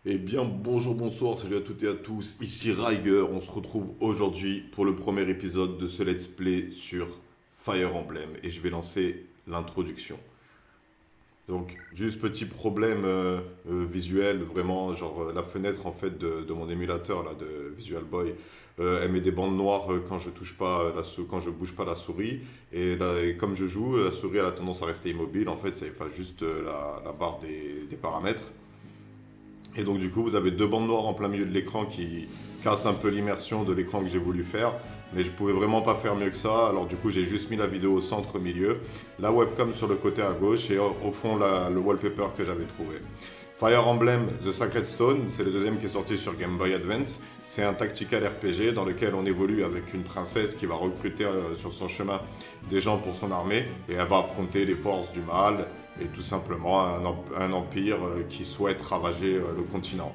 Eh bien, bonjour, bonsoir, salut à toutes et à tous, ici Riger, on se retrouve aujourd'hui pour le premier épisode de ce let's play sur Fire Emblem et je vais lancer l'introduction. Donc, juste petit problème visuel, vraiment, genre la fenêtre en fait de mon émulateur là, de Visual Boy, elle met des bandes noires quand je touche pas quand je bouge pas la souris et comme je joue, la souris elle a tendance à rester immobile, en fait ça efface juste la barre des paramètres. Et donc du coup, vous avez deux bandes noires en plein milieu de l'écran qui cassent un peu l'immersion de l'écran que j'ai voulu faire. Mais je pouvais vraiment pas faire mieux que ça. Alors du coup, j'ai juste mis la vidéo au centre milieu, la webcam sur le côté à gauche et au fond le wallpaper que j'avais trouvé. Fire Emblem The Sacred Stone, c'est le deuxième qui est sorti sur Game Boy Advance. C'est un tactical RPG dans lequel on évolue avec une princesse qui va recruter sur son chemin des gens pour son armée et elle va affronter les forces du mal et tout simplement un empire qui souhaite ravager le continent.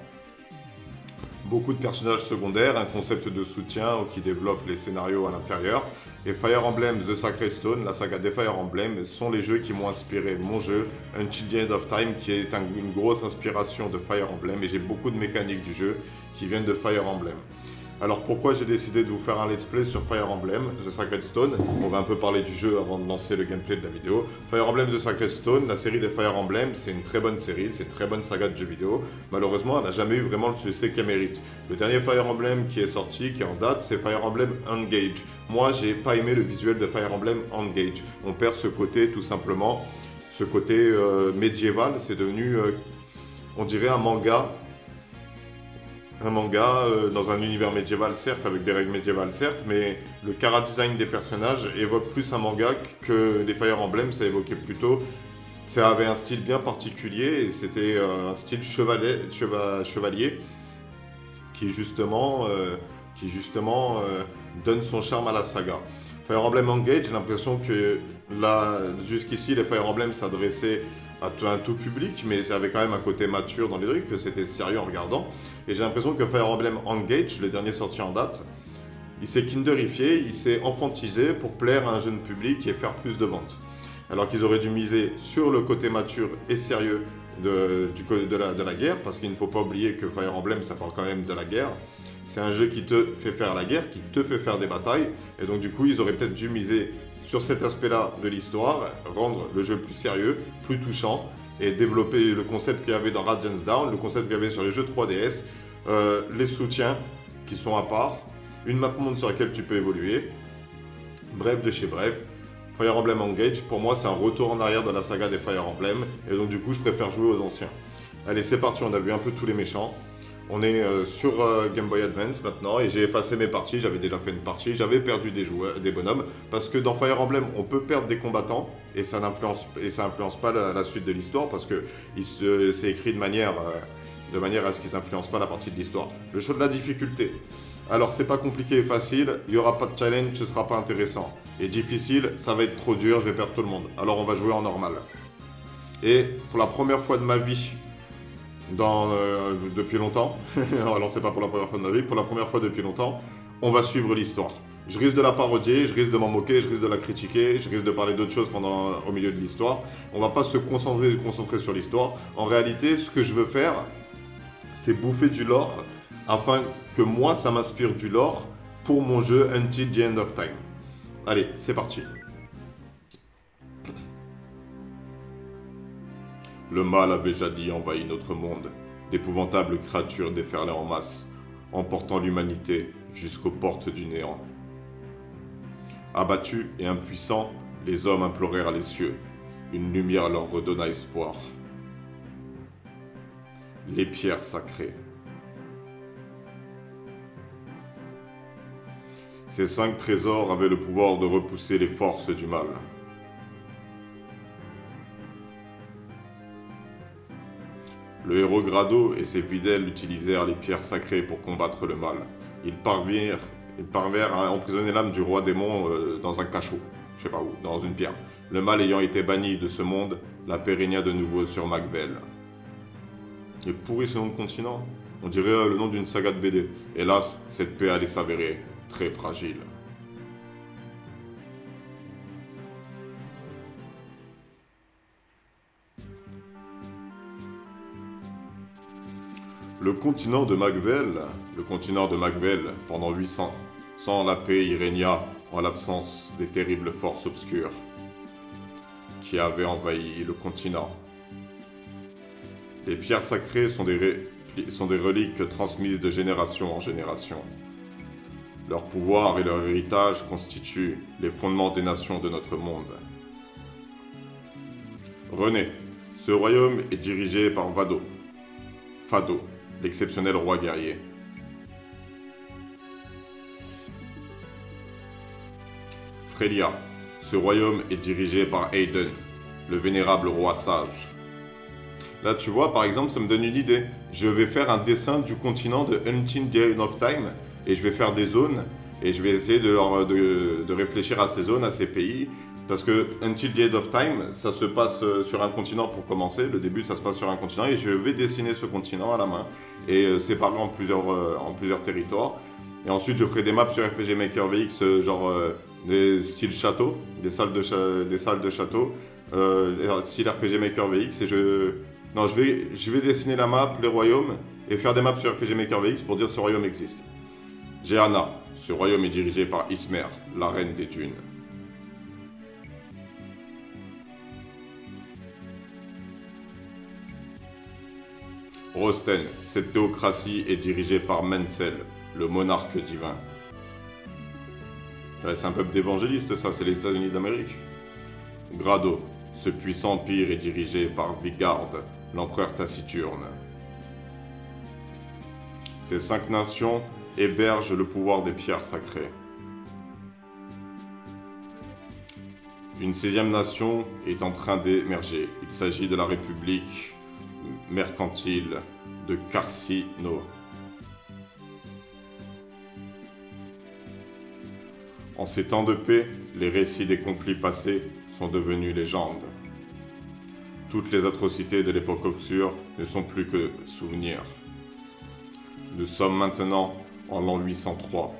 Beaucoup de personnages secondaires, un concept de soutien qui développe les scénarios à l'intérieur. Et Fire Emblem The Sacred Stone, la saga des Fire Emblem, sont les jeux qui m'ont inspiré mon jeu, Until the End of Time, qui est une grosse inspiration de Fire Emblem. Et j'ai beaucoup de mécaniques du jeu qui viennent de Fire Emblem. Alors pourquoi j'ai décidé de vous faire un let's play sur Fire Emblem The Sacred Stone? On va un peu parler du jeu avant de lancer le gameplay de la vidéo. Fire Emblem The Sacred Stone, la série des Fire Emblem, c'est une très bonne série, c'est une très bonne saga de jeux vidéo. Malheureusement, elle n'a jamais eu vraiment le succès qu'elle mérite. Le dernier Fire Emblem qui est sorti, qui est en date, c'est Fire Emblem Engage. Moi, j'ai pas aimé le visuel de Fire Emblem Engage. On perd ce côté tout simplement, ce côté médiéval, c'est devenu, on dirait un manga dans un univers médiéval, certes, avec des règles médiévales, certes, mais le chara-design des personnages évoque plus un manga que les Fire Emblem, ça évoquait plutôt. Ça avait un style bien particulier et c'était un style chevalier qui justement, donne son charme à la saga. Fire Emblem Engage, j'ai l'impression que là, jusqu'ici, les Fire Emblem s'adressaient à un tout public, mais ça avait quand même un côté mature dans les trucs, que c'était sérieux en regardant. Et j'ai l'impression que Fire Emblem Engage, le dernier sorti en date, il s'est kinderifié, il s'est enfantisé pour plaire à un jeune public et faire plus de ventes. Alors qu'ils auraient dû miser sur le côté mature et sérieux de la guerre, parce qu'il ne faut pas oublier que Fire Emblem, ça parle quand même de la guerre. C'est un jeu qui te fait faire la guerre, qui te fait faire des batailles, et donc du coup, ils auraient peut-être dû miser sur cet aspect-là de l'histoire, rendre le jeu plus sérieux, plus touchant, et développer le concept qu'il y avait dans Radiance Down, le concept qu'il y avait sur les jeux 3DS, les soutiens qui sont à part, une map monde sur laquelle tu peux évoluer, bref de chez bref. Fire Emblem Engage, pour moi, c'est un retour en arrière de la saga des Fire Emblem, et donc du coup, je préfère jouer aux anciens. Allez, c'est parti, on a vu un peu tous les méchants. On est sur Game Boy Advance maintenant et j'ai effacé mes parties, j'avais déjà fait une partie, j'avais perdu des joueurs, des bonhommes, parce que dans Fire Emblem on peut perdre des combattants et ça influence pas la suite de l'histoire parce que c'est écrit de manière à ce qu'ils influencent pas la partie de l'histoire. Le choix de la difficulté. Alors c'est pas compliqué et facile, il y aura pas de challenge, ce sera pas intéressant. Et difficile, ça va être trop dur, je vais perdre tout le monde. Alors on va jouer en normal. Et pour la première fois de ma vie, depuis longtemps, alors c'est pas pour la première fois de ma vie, pour la première fois depuis longtemps, on va suivre l'histoire. Je risque de la parodier, je risque de m'en moquer, je risque de la critiquer, je risque de parler d'autres choses au milieu de l'histoire. On va pas se concentrer sur l'histoire. En réalité, ce que je veux faire, c'est bouffer du lore afin que moi, ça m'inspire du lore pour mon jeu Until the End of Time. Allez, c'est parti. Le mal avait jadis envahi notre monde. D'épouvantables créatures déferlaient en masse, emportant l'humanité jusqu'aux portes du néant. Abattus et impuissants, les hommes implorèrent les cieux. Une lumière leur redonna espoir. Les pierres sacrées. Ces 5 trésors avaient le pouvoir de repousser les forces du mal. Le héros Grado et ses fidèles utilisèrent les pierres sacrées pour combattre le mal. Ils parvinrent à emprisonner l'âme du roi démon dans un cachot, je sais pas où, dans une pierre. Le mal ayant été banni de ce monde, la paix régna de nouveau sur Macbeth. Et pourri ce nom de continent, on dirait le nom d'une saga de BD. Hélas, cette paix allait s'avérer très fragile. Le continent de Magvel, pendant 800, sans la paix, y régna en l'absence des terribles forces obscures qui avaient envahi le continent. Les pierres sacrées sont des reliques transmises de génération en génération. Leur pouvoir et leur héritage constituent les fondements des nations de notre monde. René, ce royaume est dirigé par Fado, l'exceptionnel roi guerrier. Frelia, ce royaume est dirigé par Aiden, le vénérable roi sage. Là, tu vois, par exemple, ça me donne une idée. Je vais faire un dessin du continent de Until the End of Time, et je vais faire des zones, et je vais essayer de réfléchir à ces zones, à ces pays, parce que Until the End of Time, ça se passe sur un continent pour commencer. Le début, ça se passe sur un continent, et je vais dessiner ce continent à la main, et séparer en plusieurs territoires. Et ensuite, je ferai des maps sur RPG Maker VX, genre des styles château, des salles de château, style RPG Maker VX, et je vais dessiner la map, les royaumes, et faire des maps sur RPG Maker VX pour dire ce royaume existe. Jehanna, ce royaume est dirigé par Ismer, la reine des dunes. Rosten, cette théocratie est dirigée par Menzel, le monarque divin. Ouais, c'est un peuple d'évangélistes, ça, c'est les États-Unis d'Amérique. Grado, ce puissant empire est dirigé par Vigard, l'empereur taciturne. Ces 5 nations hébergent le pouvoir des pierres sacrées. Une 6e nation est en train d'émerger. Il s'agit de la République mercantile de Carcino. En ces temps de paix, les récits des conflits passés sont devenus légendes. Toutes les atrocités de l'époque obscure ne sont plus que souvenirs. Nous sommes maintenant en l'an 803.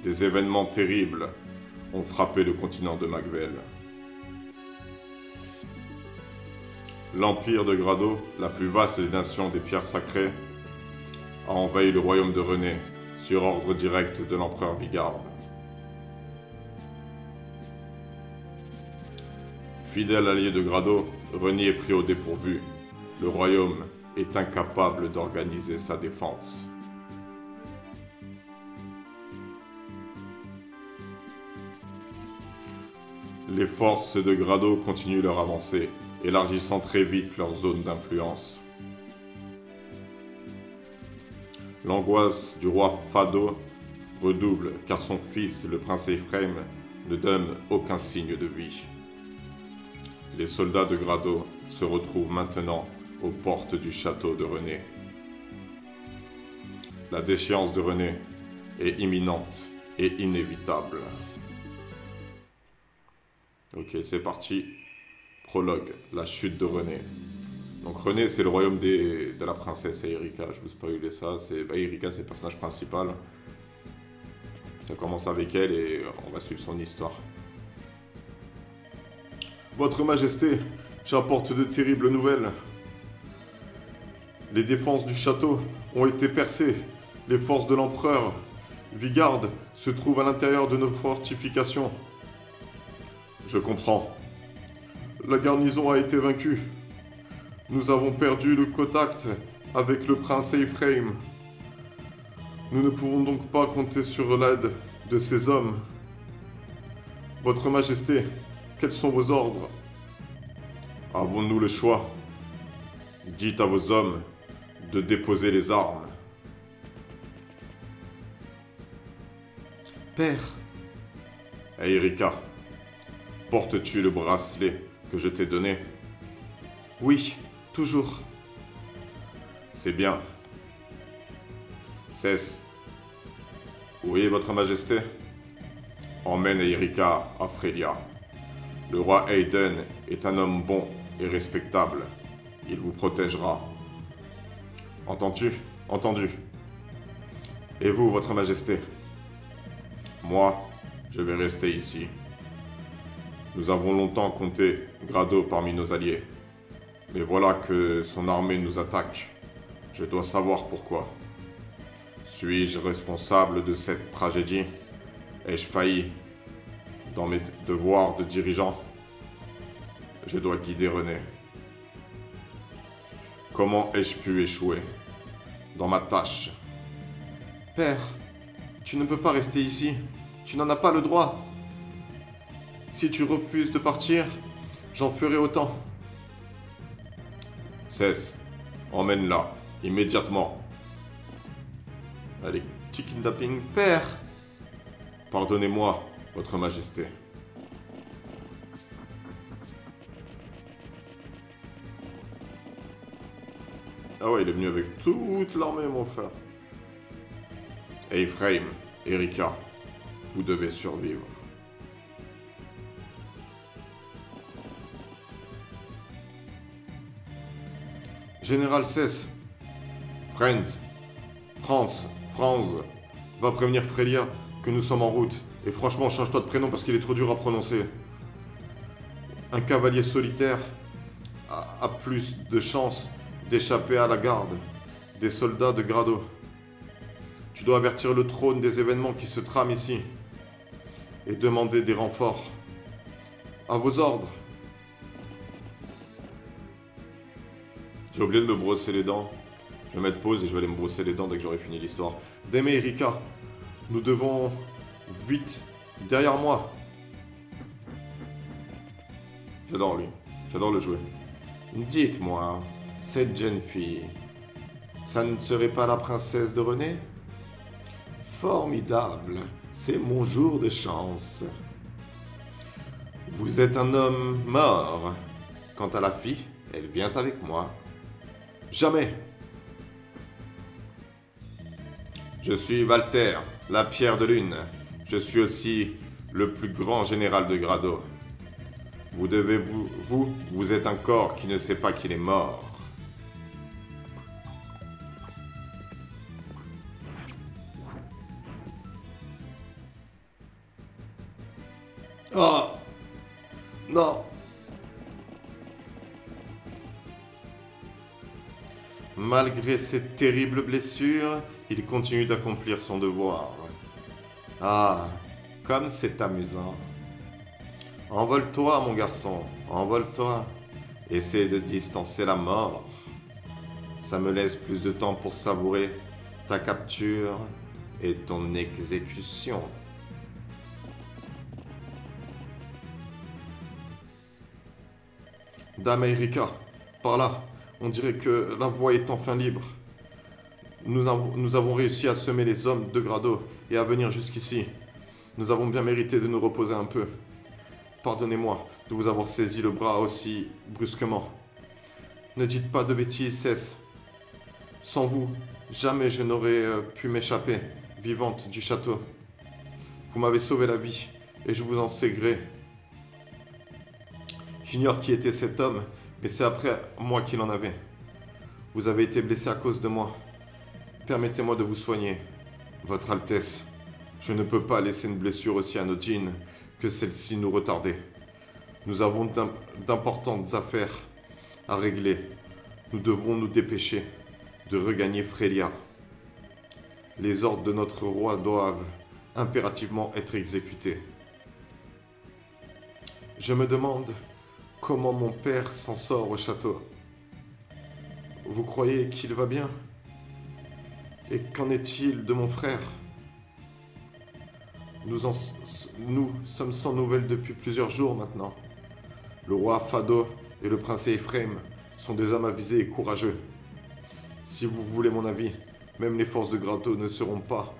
Des événements terribles ont frappé le continent de Magvel. L'empire de Grado, la plus vaste des nations des pierres sacrées, a envahi le royaume de René sur ordre direct de l'empereur Vigard. Fidèle allié de Grado, René est pris au dépourvu. Le royaume est incapable d'organiser sa défense. Les forces de Grado continuent leur avancée, élargissant très vite leur zone d'influence. L'angoisse du roi Fado redouble car son fils, le prince Ephraim, ne donne aucun signe de vie. Les soldats de Grado se retrouvent maintenant aux portes du château de René. La déchéance de René est imminente et inévitable. Ok, c'est parti. Prologue, la chute de René. Donc René, c'est le royaume de la princesse Erika. Je vous spoilais ça. Erika, c'est le personnage principal. Ça commence avec elle et on va suivre son histoire. Votre Majesté, j'apporte de terribles nouvelles. Les défenses du château ont été percées. Les forces de l'empereur Vigard se trouvent à l'intérieur de nos fortifications. Je comprends. La garnison a été vaincue. Nous avons perdu le contact avec le prince Ephraim. Nous ne pouvons donc pas compter sur l'aide de ces hommes. Votre Majesté, quels sont vos ordres? Avons-nous le choix? Dites à vos hommes de déposer les armes. Père. Erika, portes-tu le bracelet que je t'ai donné? Oui, toujours. C'est bien. Cesse. Oui, votre Majesté. Emmène Erika à Frelia. Le roi Aiden est un homme bon et respectable. Il vous protégera. Entends-tu? Entendu. Et vous, votre Majesté? Moi, je vais rester ici. Nous avons longtemps compté Grado parmi nos alliés. Mais voilà que son armée nous attaque. Je dois savoir pourquoi. Suis-je responsable de cette tragédie? Ai-je failli dans mes devoirs de dirigeant? Je dois guider René. Comment ai-je pu échouer dans ma tâche? Père, tu ne peux pas rester ici. Tu n'en as pas le droit. Si tu refuses de partir, j'en ferai autant. Cesse. Emmène-la. Immédiatement. Allez, petit kidnapping. Père! Pardonnez-moi, Votre Majesté. Ah ouais, il est venu avec toute l'armée, mon frère. Ephraim, Erika, vous devez survivre. Général Cess, Franz, va prévenir Frelia que nous sommes en route. Et franchement, change-toi de prénom parce qu'il est trop dur à prononcer. Un cavalier solitaire a plus de chances d'échapper à la garde des soldats de Grado. Tu dois avertir le trône des événements qui se trament ici et demander des renforts. À vos ordres. J'ai oublié de me brosser les dents. Je vais mettre pause et je vais aller me brosser les dents dès que j'aurai fini l'histoire. Deme et Erika, nous devons vite derrière moi. J'adore lui. J'adore le jouer. Dites-moi, cette jeune fille, ça ne serait pas la princesse de René? Formidable. C'est mon jour de chance. Vous êtes un homme mort. Quant à la fille, elle vient avec moi. Jamais. Je suis Walter, la pierre de lune. Je suis aussi le plus grand général de Grado. Vous êtes un corps qui ne sait pas qu'il est mort. Oh non. Malgré cette terrible blessure, il continue d'accomplir son devoir. Ah, comme c'est amusant. Envole-toi, mon garçon, envole-toi. Essaie de distancer la mort. Ça me laisse plus de temps pour savourer ta capture et ton exécution. Dame Erika, par là, on dirait que la voie est enfin libre. Nous avons réussi à semer les hommes de Grado et à venir jusqu'ici. Nous avons bien mérité de nous reposer un peu. Pardonnez-moi de vous avoir saisi le bras aussi brusquement. Ne dites pas de bêtises, Cess. Sans vous, jamais je n'aurais pu m'échapper, vivante du château. Vous m'avez sauvé la vie et je vous en sais gré. J'ignore qui était cet homme, mais c'est après moi qu'il en avait. Vous avez été blessé à cause de moi. Permettez-moi de vous soigner. Votre Altesse, je ne peux pas laisser une blessure aussi anodine que celle-ci nous retarder. Nous avons d'importantes affaires à régler. Nous devons nous dépêcher de regagner Frelia. Les ordres de notre roi doivent impérativement être exécutés. Je me demande comment mon père s'en sort au château. Vous croyez qu'il va bien? Et qu'en est-il de mon frère? Nous sommes sans nouvelles depuis plusieurs jours maintenant. Le roi Fado et le prince Ephraim sont des hommes avisés et courageux. Si vous voulez mon avis, même les forces de Grado ne seront pas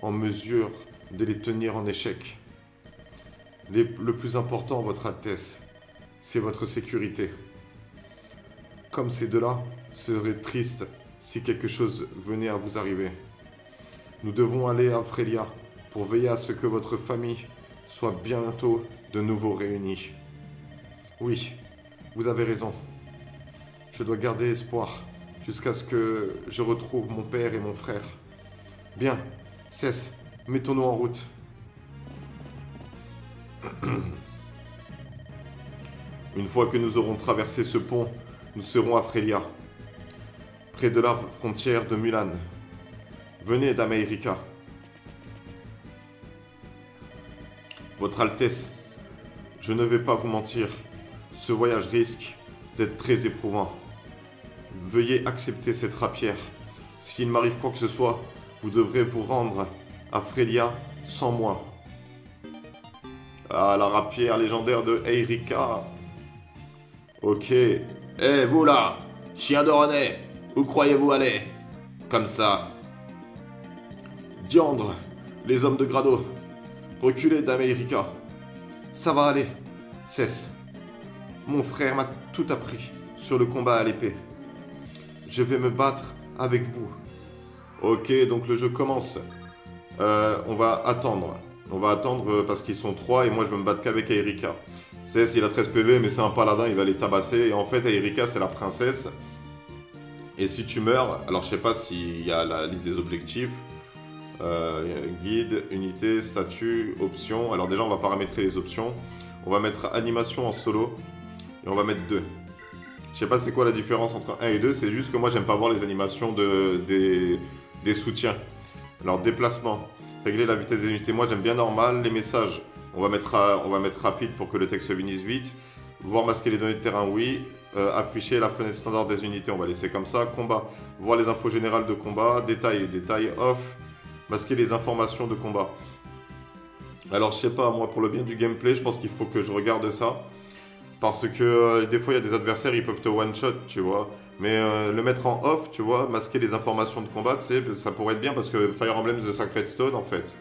en mesure de les tenir en échec. Le plus important, Votre Altesse, c'est votre sécurité. Comme ces deux-là seraient tristes si quelque chose venait à vous arriver. Nous devons aller à Frelia pour veiller à ce que votre famille soit bientôt de nouveau réunie. Oui, vous avez raison. Je dois garder espoir jusqu'à ce que je retrouve mon père et mon frère. Bien, Cess, mettons-nous en route. Une fois que nous aurons traversé ce pont, nous serons à Frelia. près de la frontière de Mulan. Venez, Dame Erika. Votre Altesse, je ne vais pas vous mentir. Ce voyage risque d'être très éprouvant. Veuillez accepter cette rapière. S'il m'arrive quoi que ce soit, vous devrez vous rendre à Frelia sans moi. Ah, la rapière légendaire de Erika. Ok. Eh, vous là, chien de René, où croyez-vous aller? Comme ça. Diandre, les hommes de Grado. Reculez, Dame Erika. Ça va aller. Cesse. Mon frère m'a tout appris sur le combat à l'épée. Je vais me battre avec vous. Ok, donc le jeu commence. On va attendre. On va attendre parce qu'ils sont 3 et moi je veux me battre qu'avec Erika. Cesse, il a 13 PV, mais c'est un paladin, il va les tabasser. Et en fait, Erika, c'est la princesse. Et si tu meurs, alors je sais pas s'il y a la liste des objectifs. Guide, unité, statut, options. Alors déjà, on va paramétrer les options. On va mettre animation en solo. Et on va mettre 2. Je sais pas c'est quoi la différence entre 1 et 2. C'est juste que moi, j'aime pas voir les animations des soutiens. Alors, déplacement. Régler la vitesse des unités. Moi, j'aime bien normal. Les messages, on va mettre rapide pour que le texte se finisse vite. Voir masquer les données de terrain, oui. Afficher la fenêtre standard des unités, on va laisser comme ça. Combat. Voir les infos générales de combat. Détail off. Masquer les informations de combat. Alors, je sais pas, moi, pour le bien du gameplay, je pense qu'il faut que je regarde ça. Parce que des fois, il y a des adversaires, ils peuvent te one-shot, tu vois. Mais le mettre en off, tu vois, masquer les informations de combat, tu sais, ça pourrait être bien parce que Fire Emblem The Sacred Stone, en fait,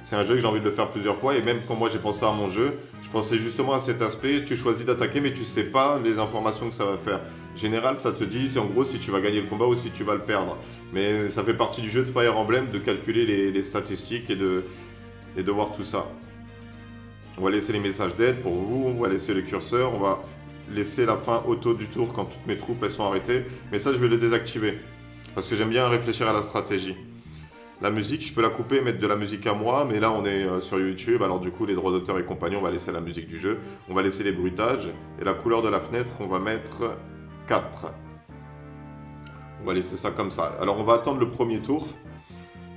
c'est un jeu que j'ai envie de le faire plusieurs fois. Et même quand moi j'ai pensé à mon jeu, je pensais justement à cet aspect. Tu choisis d'attaquer, mais tu sais pas les informations que ça va faire. En général, ça te dit, c'est en gros si tu vas gagner le combat ou si tu vas le perdre. Mais ça fait partie du jeu de Fire Emblem de calculer les statistiques et de voir tout ça. On va laisser les messages d'aide pour vous, on va laisser le curseur, on va laisser la fin auto du tour quand toutes mes troupes elles sont arrêtées. Mais ça, je vais le désactiver parce que j'aime bien réfléchir à la stratégie. La musique, je peux la couper et mettre de la musique à moi, mais là on est sur YouTube, alors du coup les droits d'auteur et compagnie, on va laisser la musique du jeu. On va laisser les bruitages et la couleur de la fenêtre, on va mettre 4. On va laisser ça comme ça. Alors on va attendre le premier tour.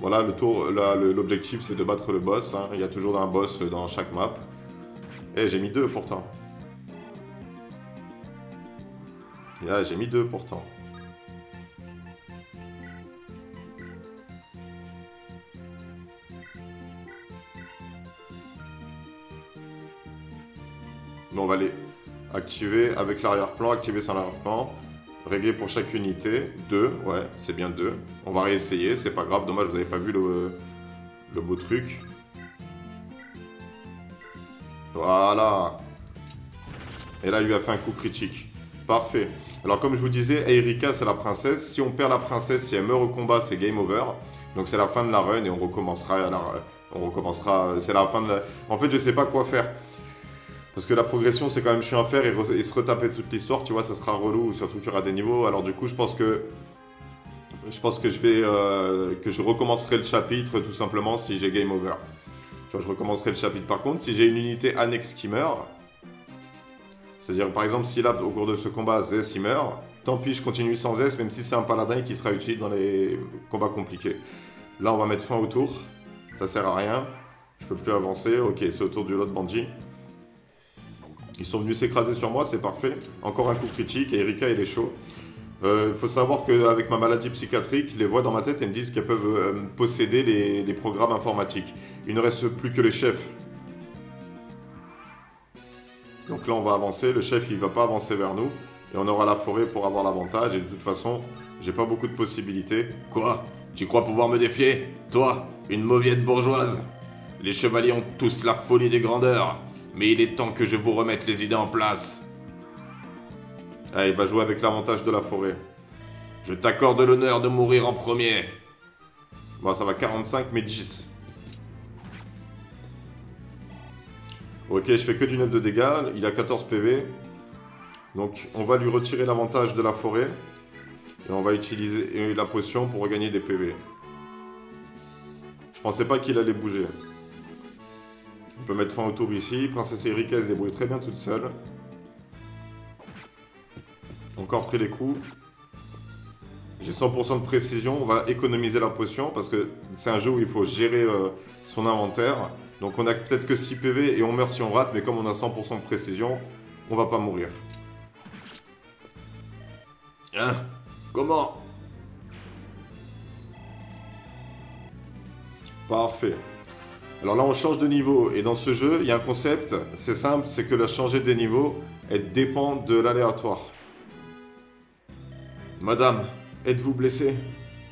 Voilà, l'objectif c'est de battre le boss, hein. Il y a toujours un boss dans chaque map. Eh, j'ai mis 2 pourtant. Là, j'ai mis 2 pourtant. Bon, on va les activer avec l'arrière-plan, activer sans l'arrière-plan. Régler pour chaque unité. 2, ouais, c'est bien 2. On va réessayer, c'est pas grave. Dommage, vous n'avez pas vu le beau truc. Voilà. Et là, il lui a fait un coup critique. Parfait. Alors, comme je vous disais, Erika, c'est la princesse. Si on perd la princesse, si elle meurt au combat, c'est game over. Donc, c'est la fin de la run et on recommencera. C'est la fin de la... En fait, je sais pas quoi faire. Parce que la progression, c'est quand même chiant à faire et se retaper toute l'histoire, tu vois, ça sera relou, surtout qu'il y aura des niveaux. Alors du coup, je pense que je recommencerai le chapitre tout simplement si j'ai game over. Tu vois, je recommencerai le chapitre. Par contre, si j'ai une unité annexe qui meurt, c'est-à-dire par exemple si là, au cours de ce combat, Zess il meurt, tant pis, je continue sans Zess, même si c'est un paladin qui sera utile dans les combats compliqués. Là, on va mettre fin au tour. Ça sert à rien. Je peux plus avancer. Ok, c'est au tour du lot de bandits. Ils sont venus s'écraser sur moi, c'est parfait. Encore un coup critique et Erika, il est chaud. Il faut savoir qu'avec ma maladie psychiatrique, les voix dans ma tête, elles me disent qu'elles peuvent posséder les programmes informatiques. Il ne reste plus que les chefs. Donc là, on va avancer. Le chef, il ne va pas avancer vers nous. Et on aura la forêt pour avoir l'avantage. Et de toute façon, j'ai pas beaucoup de possibilités. Quoi? Tu crois pouvoir me défier? Toi, une mauviette bourgeoise? Les chevaliers ont tous la folie des grandeurs. Mais il est temps que je vous remette les idées en place. Ah, il va jouer avec l'avantage de la forêt. Je t'accorde l'honneur de mourir en premier. Bon, ça va 45, mais 10. Ok, je fais que du 9 de dégâts. Il a 14 PV. Donc, on va lui retirer l'avantage de la forêt. Et on va utiliser la potion pour regagner des PV. Je pensais pas qu'il allait bouger. On peut mettre fin au tour ici. Princesse Erika, elle se débrouille très bien toute seule. Encore pris les coups. J'ai 100% de précision, on va économiser la potion parce que c'est un jeu où il faut gérer son inventaire. Donc on a peut-être que 6 PV et on meurt si on rate, mais comme on a 100% de précision, on va pas mourir. Hein? Comment? Parfait. Alors là on change de niveau et dans ce jeu, il y a un concept, c'est simple, c'est que la changer des niveaux, elle dépend de l'aléatoire. Madame, êtes-vous blessée?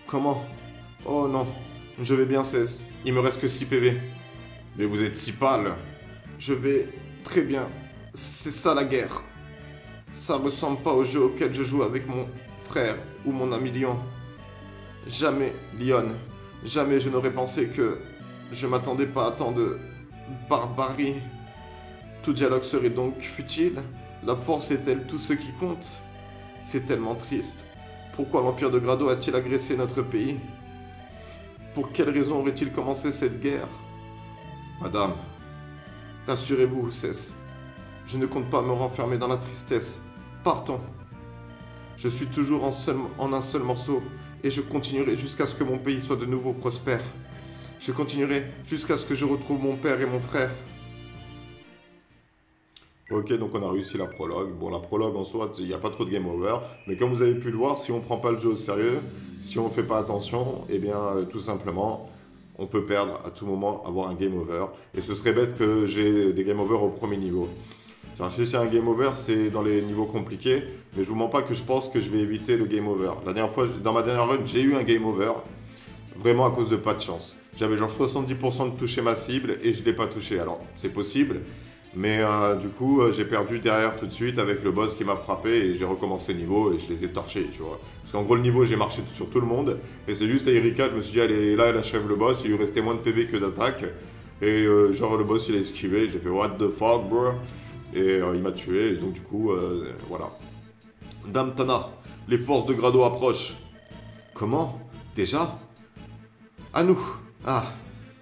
Comment? Oh non, je vais bien 16, il me reste que 6 PV. Mais vous êtes si pâle. Je vais très bien. C'est ça la guerre. Ça ressemble pas au jeu auquel je joue avec mon frère ou mon ami Lyon. Jamais, Lyon. Jamais je n'aurais pensé que je m'attendais pas à tant de barbarie. Tout dialogue serait donc futile. La force est-elle tout ce qui compte? C'est tellement triste. Pourquoi l'Empire de Grado a-t-il agressé notre pays? Pour quelle raison aurait-il commencé cette guerre? Madame, rassurez-vous, Cesse. Je ne compte pas me renfermer dans la tristesse. Partons. Je suis toujours en un seul morceau et je continuerai jusqu'à ce que mon pays soit de nouveau prospère. Je continuerai jusqu'à ce que je retrouve mon père et mon frère. Ok, donc on a réussi la prologue. Bon, la prologue en soi, il n'y a pas trop de game over. Mais comme vous avez pu le voir, si on ne prend pas le jeu au sérieux, si on ne fait pas attention, eh bien, tout simplement, on peut perdre à tout moment, avoir un game over. Et ce serait bête que j'ai des game over au premier niveau. Alors, si c'est un game over, c'est dans les niveaux compliqués. Mais je vous mens pas que je pense que je vais éviter le game over. La dernière fois, dans ma dernière run, j'ai eu un game over. Vraiment à cause de pas de chance. J'avais genre 70% de toucher ma cible et je ne l'ai pas touché. Alors, c'est possible. Mais du coup, j'ai perdu derrière tout de suite avec le boss qui m'a frappé et j'ai recommencé le niveau et je les ai torchés, tu vois. Parce qu'en gros, le niveau, j'ai marché sur tout le monde. Et c'est juste à Erika, je me suis dit, allez, là, elle achève le boss. Il lui restait moins de PV que d'attaque. Et genre, le boss, il a esquivé. J'ai fait, what the fuck, bro? Et il m'a tué. Et donc, du coup, voilà. Dame Tana, les forces de Grado approchent. Comment? Déjà? À nous. Ah,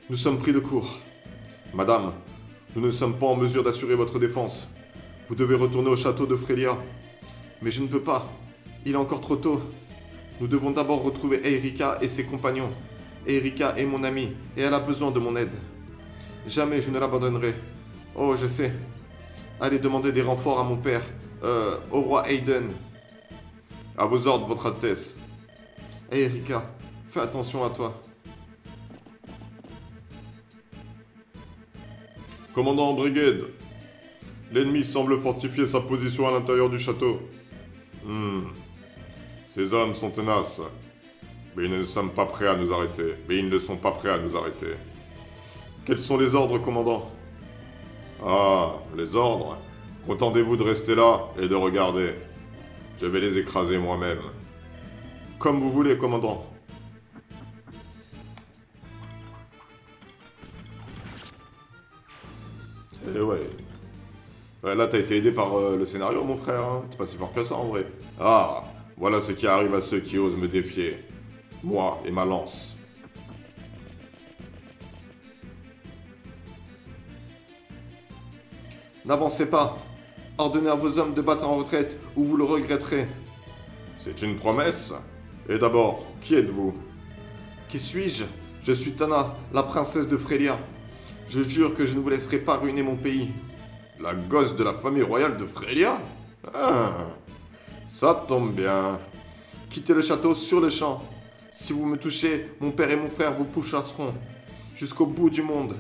nous sommes pris de court. Madame, nous ne sommes pas en mesure d'assurer votre défense. Vous devez retourner au château de Frelia. Mais je ne peux pas. Il est encore trop tôt. Nous devons d'abord retrouver Erika et ses compagnons. Erika est mon amie et elle a besoin de mon aide. Jamais je ne l'abandonnerai. Oh, je sais. Allez demander des renforts à mon père, au roi Aiden. À vos ordres, votre Altesse. Erika, fais attention à toi. Commandant Brigade, l'ennemi semble fortifier sa position à l'intérieur du château. Ces hommes sont tenaces, mais ils ne sont pas prêts à nous arrêter. Quels sont les ordres, commandant? Ah, les ordres? Contentez-vous de rester là et de regarder. Je vais les écraser moi-même. Comme vous voulez, commandant. Eh ouais. Là, t'as été aidé par le scénario, mon frère. Hein. T'es pas si fort que ça, en vrai. Ah, voilà ce qui arrive à ceux qui osent me défier. Moi et ma lance. N'avancez pas. Ordonnez à vos hommes de battre en retraite ou vous le regretterez. C'est une promesse. Et d'abord, qui êtes-vous? Qui suis-je? Je suis Tana, la princesse de Frelia. Je jure que je ne vous laisserai pas ruiner mon pays. La gosse de la famille royale de Frelia? Ah, ça tombe bien. Quittez le château sur le champ. Si vous me touchez, mon père et mon frère vous pourchasseront. Jusqu'au bout du monde.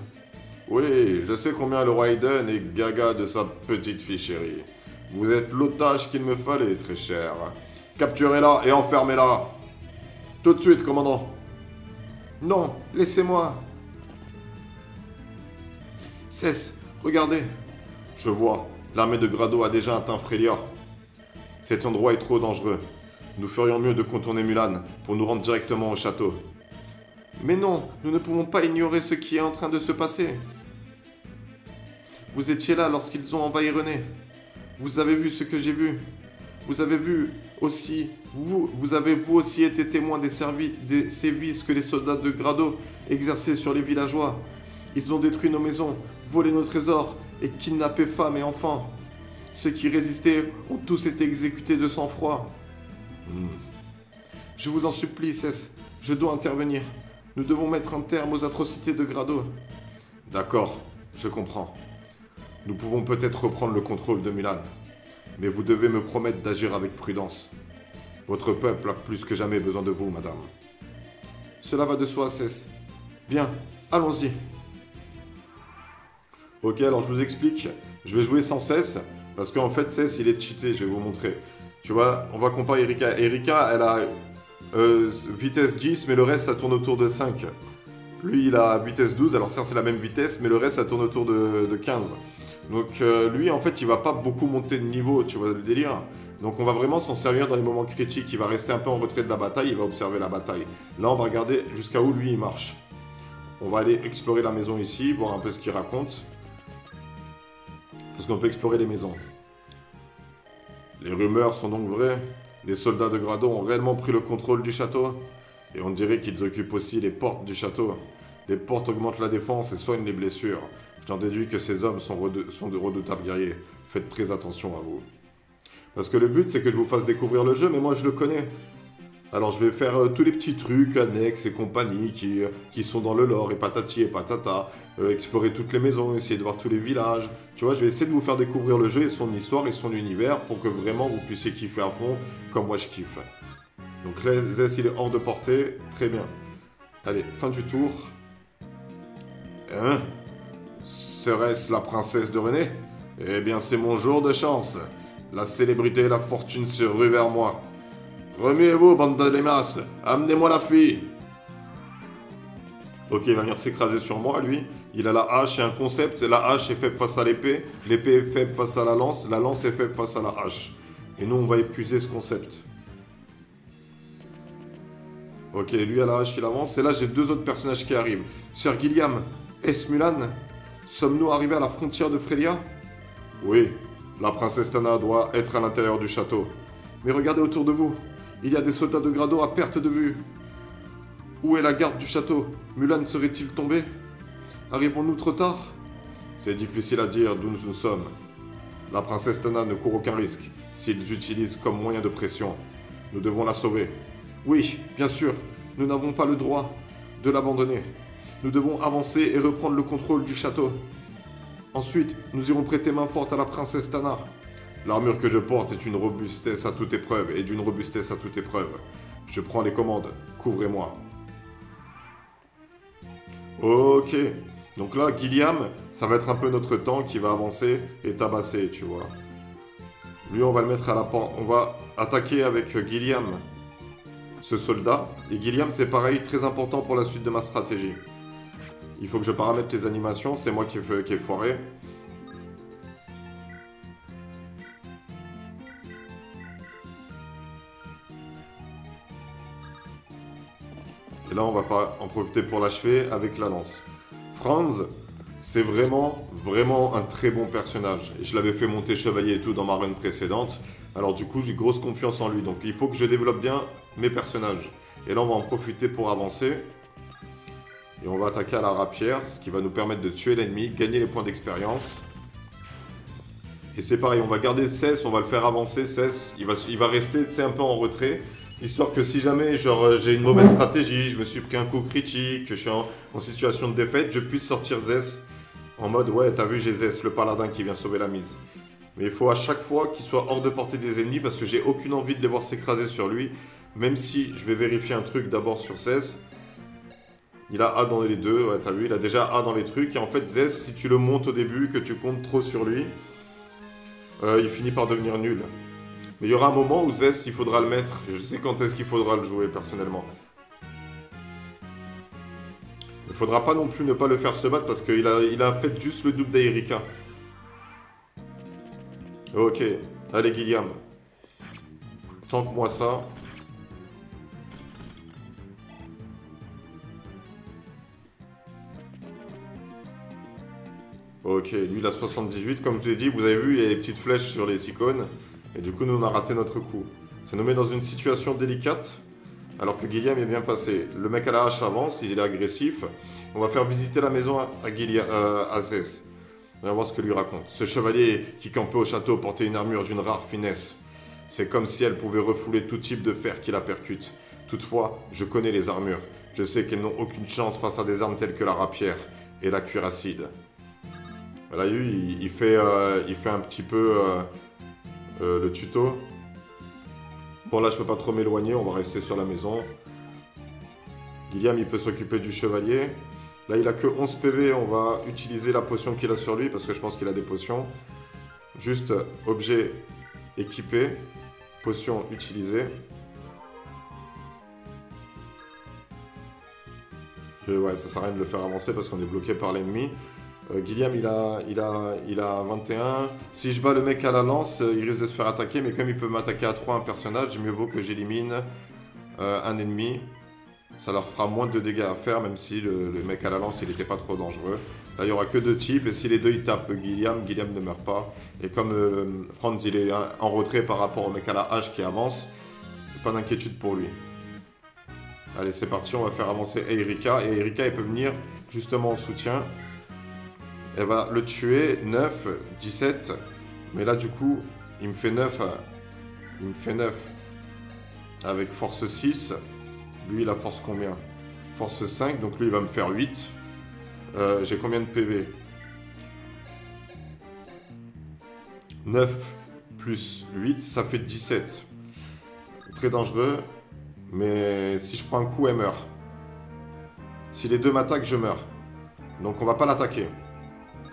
Oui, je sais combien le roi Aiden est gaga de sa petite fille chérie. Vous êtes l'otage qu'il me fallait, très cher. Capturez-la et enfermez-la. Tout de suite, commandant. Non, laissez-moi. Cesse, regardez. Je vois, l'armée de Grado a déjà atteint Frelia. Cet endroit est trop dangereux. Nous ferions mieux de contourner Mulan pour nous rendre directement au château. Mais non, nous ne pouvons pas ignorer ce qui est en train de se passer. Vous étiez là lorsqu'ils ont envahi René. Vous avez vu ce que j'ai vu. Vous avez vu aussi, vous avez vous aussi été témoin des sévices que les soldats de Grado exerçaient sur les villageois. Ils ont détruit nos maisons, volé nos trésors et kidnappé femmes et enfants. Ceux qui résistaient ont tous été exécutés de sang-froid. Je vous en supplie, Cess. Je dois intervenir. Nous devons mettre un terme aux atrocités de Grado. D'accord, je comprends. Nous pouvons peut-être reprendre le contrôle de Mulan. Mais vous devez me promettre d'agir avec prudence. Votre peuple a plus que jamais besoin de vous, madame. Cela va de soi, Cess. Bien, allons-y. Ok, alors je vous explique. Je vais jouer sans Cess, parce qu'en fait, Cess, il est cheaté, je vais vous montrer. Tu vois, on va comparer Erika. Erika, elle a vitesse 10, mais le reste, ça tourne autour de 5. Lui, il a vitesse 12, alors certes, c'est la même vitesse, mais le reste, ça tourne autour de 15. Donc lui, en fait, il va pas beaucoup monter de niveau, tu vois le délire. Donc on va vraiment s'en servir dans les moments critiques. Il va rester un peu en retrait de la bataille, il va observer la bataille. Là, on va regarder jusqu'à où lui, il marche. On va aller explorer la maison ici, voir un peu ce qu'il raconte. Parce qu'on peut explorer les maisons. Les rumeurs sont donc vraies. Les soldats de Grado ont réellement pris le contrôle du château. Et on dirait qu'ils occupent aussi les portes du château. Les portes augmentent la défense et soignent les blessures. J'en déduis que ces hommes sont de redoutables guerriers. Faites très attention à vous. Parce que le but, c'est que je vous fasse découvrir le jeu, mais moi, je le connais. Alors, je vais faire tous les petits trucs annexes et compagnie qui sont dans le lore, et patati et patata. Explorer toutes les maisons, essayer de voir tous les villages. Tu vois, je vais essayer de vous faire découvrir le jeu et son histoire et son univers pour que vraiment vous puissiez kiffer à fond, comme moi je kiffe. Donc là, Zess, il est hors de portée. Très bien. Allez, fin du tour. Hein? Serait-ce la princesse de René? Eh bien, c'est mon jour de chance. La célébrité et la fortune se ruent vers moi. Remuez-vous, bande de limaces. Amenez-moi la fille. Ok, il va venir s'écraser sur moi, lui. Il a la hache et un concept. La hache est faible face à l'épée. L'épée est faible face à la lance. La lance est faible face à la hache. Et nous, on va épuiser ce concept. Ok, lui à la hache, il avance. Et là, j'ai deux autres personnages qui arrivent. Sir Gilliam, est-ce Mulan? Sommes-nous arrivés à la frontière de Frelia? Oui, la princesse Tana doit être à l'intérieur du château. Mais regardez autour de vous. Il y a des soldats de Grado à perte de vue. Où est la garde du château? Mulan serait-il tombé? Arrivons-nous trop tard? C'est difficile à dire d'où nous sommes. La princesse Tana ne court aucun risque s'ils utilisent comme moyen de pression. Nous devons la sauver. Oui, bien sûr, nous n'avons pas le droit de l'abandonner. Nous devons avancer et reprendre le contrôle du château. Ensuite, nous irons prêter main forte à la princesse Tana. L'armure que je porte est une robustesse à toute épreuve et d'une robustesse à toute épreuve. Je prends les commandes. Couvrez-moi. Ok. Donc là, Gilliam, ça va être un peu notre tank qui va avancer et tabasser, tu vois. Lui, on va le mettre à la pente. On va attaquer avec Gilliam, ce soldat. Et Gilliam, c'est pareil, très important pour la suite de ma stratégie. Il faut que je paramètre les animations, c'est moi qui ai foiré. Et là, on va pas en profiter pour l'achever avec la lance. Franz, c'est vraiment un très bon personnage. Je l'avais fait monter chevalier et tout dans ma run précédente. Alors du coup, j'ai grosse confiance en lui. Donc il faut que je développe bien mes personnages. Et là, on va en profiter pour avancer. Et on va attaquer à la rapière, ce qui va nous permettre de tuer l'ennemi, gagner les points d'expérience. Et c'est pareil, on va garder Cess, on va le faire avancer. Cess, il va rester un peu en retrait. Histoire que si jamais j'ai une mauvaise stratégie, je me suis pris un coup critique, que je suis en situation de défaite, je puisse sortir Zess en mode ouais, t'as vu, j'ai Zess, le paladin qui vient sauver la mise. Mais il faut à chaque fois qu'il soit hors de portée des ennemis parce que j'ai aucune envie de les voir s'écraser sur lui. Même si je vais vérifier un truc d'abord sur Zess. Il a A dans les deux, ouais, t'as vu, il a déjà A dans les trucs. Et en fait, Zess, si tu le montes au début, que tu comptes trop sur lui, il finit par devenir nul. Mais il y aura un moment où Zess, il faudra le mettre. Je sais quand est-ce qu'il faudra le jouer, personnellement. Il ne faudra pas non plus ne pas le faire se battre parce qu'il a fait juste le double d'Erika. Ok. Allez, Gilliam. Tank-moi ça. Ok, lui il a 78. Comme je vous ai dit, vous avez vu, il y a des petites flèches sur les icônes. Et du coup, nous, on a raté notre coup. Ça nous met dans une situation délicate, alors que Gilliam est bien passé. Le mec à la hache avance, il est agressif. On va faire visiter la maison à Zess. On va voir ce que lui raconte. Ce chevalier qui campait au château portait une armure d'une rare finesse. C'est comme si elle pouvait refouler tout type de fer qui la percute. Toutefois, je connais les armures. Je sais qu'elles n'ont aucune chance face à des armes telles que la rapière et la cuirasside. Voilà, lui, il fait un petit peu le tuto. Bon, là, je peux pas trop m'éloigner, on va rester sur la maison. Guillaume, il peut s'occuper du chevalier. Là, il a que 11 PV, on va utiliser la potion qu'il a sur lui, parce que je pense qu'il a des potions. Juste, objet équipé, potion utilisée. Et ouais, ça sert à rien de le faire avancer parce qu'on est bloqué par l'ennemi. Guillaume, il a 21. Si je bats le mec à la lance, il risque de se faire attaquer, mais comme il peut m'attaquer à 3 un personnage, mieux vaut que j'élimine un ennemi. Ça leur fera moins de dégâts à faire, même si le mec à la lance, il n'était pas trop dangereux. Là, il n'y aura que 2 types, et si les deux, ils tapent Guillaume ne meurt pas. Et comme Franz, il est en retrait par rapport au mec à la hache qui avance, pas d'inquiétude pour lui. Allez, c'est parti, on va faire avancer Erika. Et Erika, elle peut venir justement en soutien. Elle va le tuer, 9, 17. Mais là, du coup, il me fait 9. Il me fait 9 avec force 6. Lui, il a force combien? Force 5, donc lui, il va me faire 8. J'ai combien de PV? 9 plus 8, ça fait 17. Très dangereux. Mais si je prends un coup, elle meurt. Si les deux m'attaquent, je meurs. Donc on va pas l'attaquer.